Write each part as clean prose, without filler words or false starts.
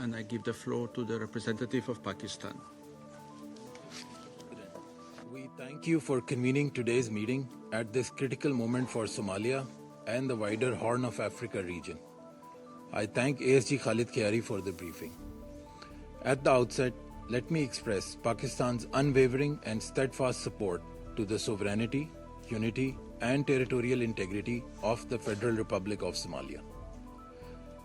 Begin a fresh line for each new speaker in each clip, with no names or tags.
and I give the floor to the representative of Pakistan.
We thank you for convening today's meeting at this critical moment for Somalia and the wider Horn of Africa region. I thank ASG Khalid Khiari for the briefing. At the outset, let me express Pakistan's unwavering and steadfast support to the sovereignty, unity, and territorial integrity of the Federal Republic of Somalia.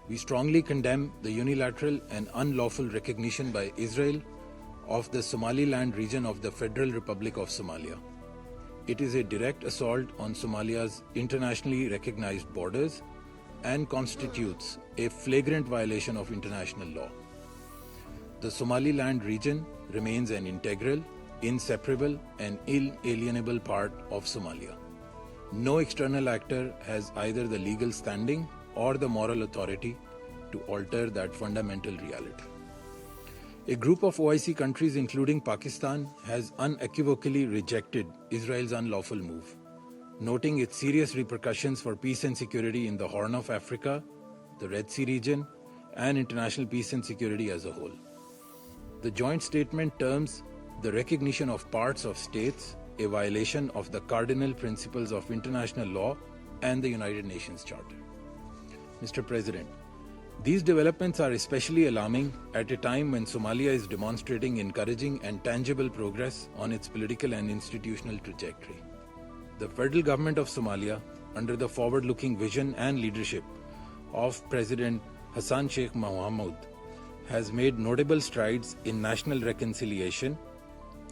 We strongly condemn the unilateral and unlawful recognition by Israel of the Somaliland region of the Federal Republic of Somalia. It is a direct assault on Somalia's internationally recognized borders and constitutes a flagrant violation of international law. The Somaliland region remains an integral, inseparable, and inalienable part of Somalia. No external actor has either the legal standing or the moral authority to alter that fundamental reality. A group of OIC countries, including Pakistan, has unequivocally rejected Israel's unlawful move, noting its serious repercussions for peace and security in the Horn of Africa, the Red Sea region, and international peace and security as a whole. The joint statement terms the recognition of parts of states a violation of the cardinal principles of international law and the United Nations Charter. Mr. President, these developments are especially alarming at a time when Somalia is demonstrating encouraging and tangible progress on its political and institutional trajectory. The federal government of Somalia, under the forward-looking vision and leadership of President Hassan Sheikh Mohamud, has made notable strides in national reconciliation,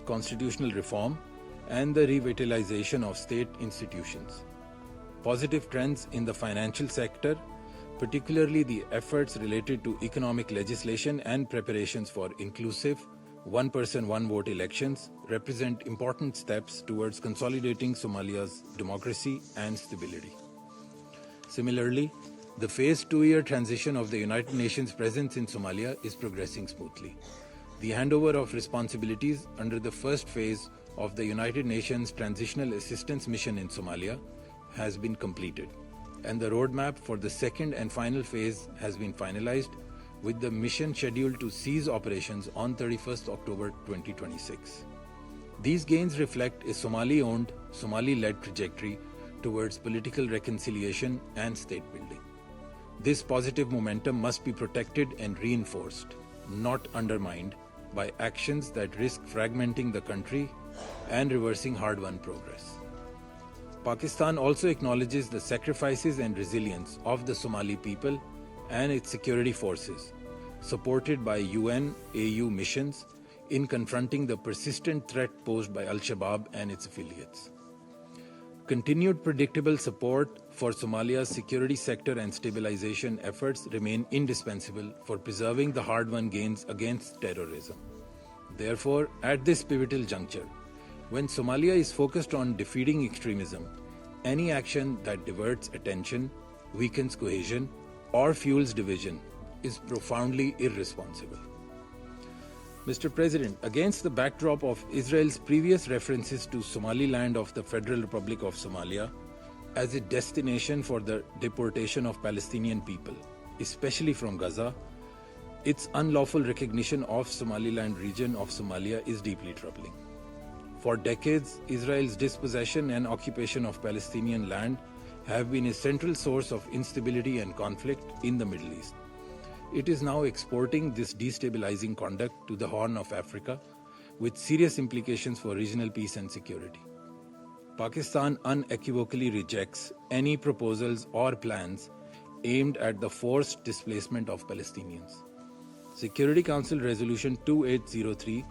constitutional reform, and the revitalization of state institutions. Positive trends in the financial sector, particularly the efforts related to economic legislation and preparations for inclusive one-person, one-vote elections, represent important steps towards consolidating Somalia's democracy and stability. Similarly, the phased 2-year transition of the United Nations presence in Somalia is progressing smoothly. The handover of responsibilities under the first phase of the United Nations Transitional Assistance Mission in Somalia has been completed, and the roadmap for the second and final phase has been finalized, with the mission scheduled to cease operations on 31st October 2026. These gains reflect a Somali-owned, Somali-led trajectory towards political reconciliation and state building. This positive momentum must be protected and reinforced, not undermined by actions that risk fragmenting the country and reversing hard-won progress. Pakistan also acknowledges the sacrifices and resilience of the Somali people and its security forces, supported by UN-AU missions in confronting the persistent threat posed by Al-Shabaab and its affiliates. Continued predictable support for Somalia's security sector and stabilization efforts remain indispensable for preserving the hard-won gains against terrorism. Therefore, at this pivotal juncture, when Somalia is focused on defeating extremism, any action that diverts attention, weakens cohesion, or fuels division is profoundly irresponsible. Mr. President, against the backdrop of Israel's previous references to Somaliland of the Federal Republic of Somalia as a destination for the deportation of Palestinian people, especially from Gaza, its unlawful recognition of Somaliland region of Somalia is deeply troubling. For decades, Israel's dispossession and occupation of Palestinian land have been a central source of instability and conflict in the Middle East. It is now exporting this destabilizing conduct to the Horn of Africa, with serious implications for regional peace and security. Pakistan unequivocally rejects any proposals or plans aimed at the forced displacement of Palestinians. Security Council Resolution 2803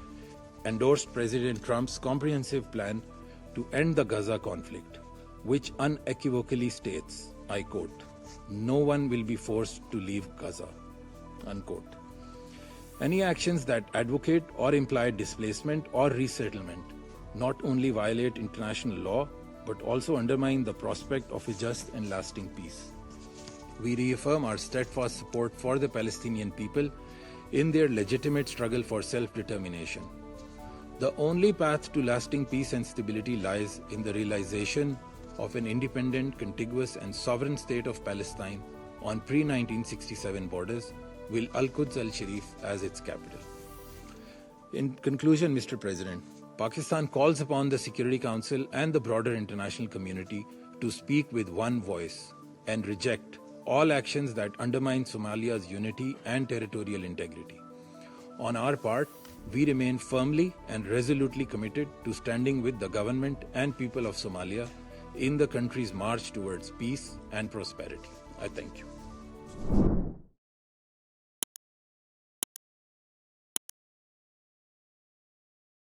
endorsed President Trump's comprehensive plan to end the Gaza conflict, which unequivocally states, I quote, "No one will be forced to leave Gaza," unquote. Any actions that advocate or imply displacement or resettlement not only violate international law, but also undermine the prospect of a just and lasting peace. We reaffirm our steadfast support for the Palestinian people in their legitimate struggle for self-determination. The only path to lasting peace and stability lies in the realization of an independent, contiguous, and sovereign state of Palestine on pre-1967 borders with Al-Quds al-Sharif as its capital. In conclusion, Mr. President, Pakistan calls upon the Security Council and the broader international community to speak with one voice and reject all actions that undermine Somalia's unity and territorial integrity. On our part, we remain firmly and resolutely committed to standing with the government and people of Somalia in the country's march towards peace and prosperity. I thank you.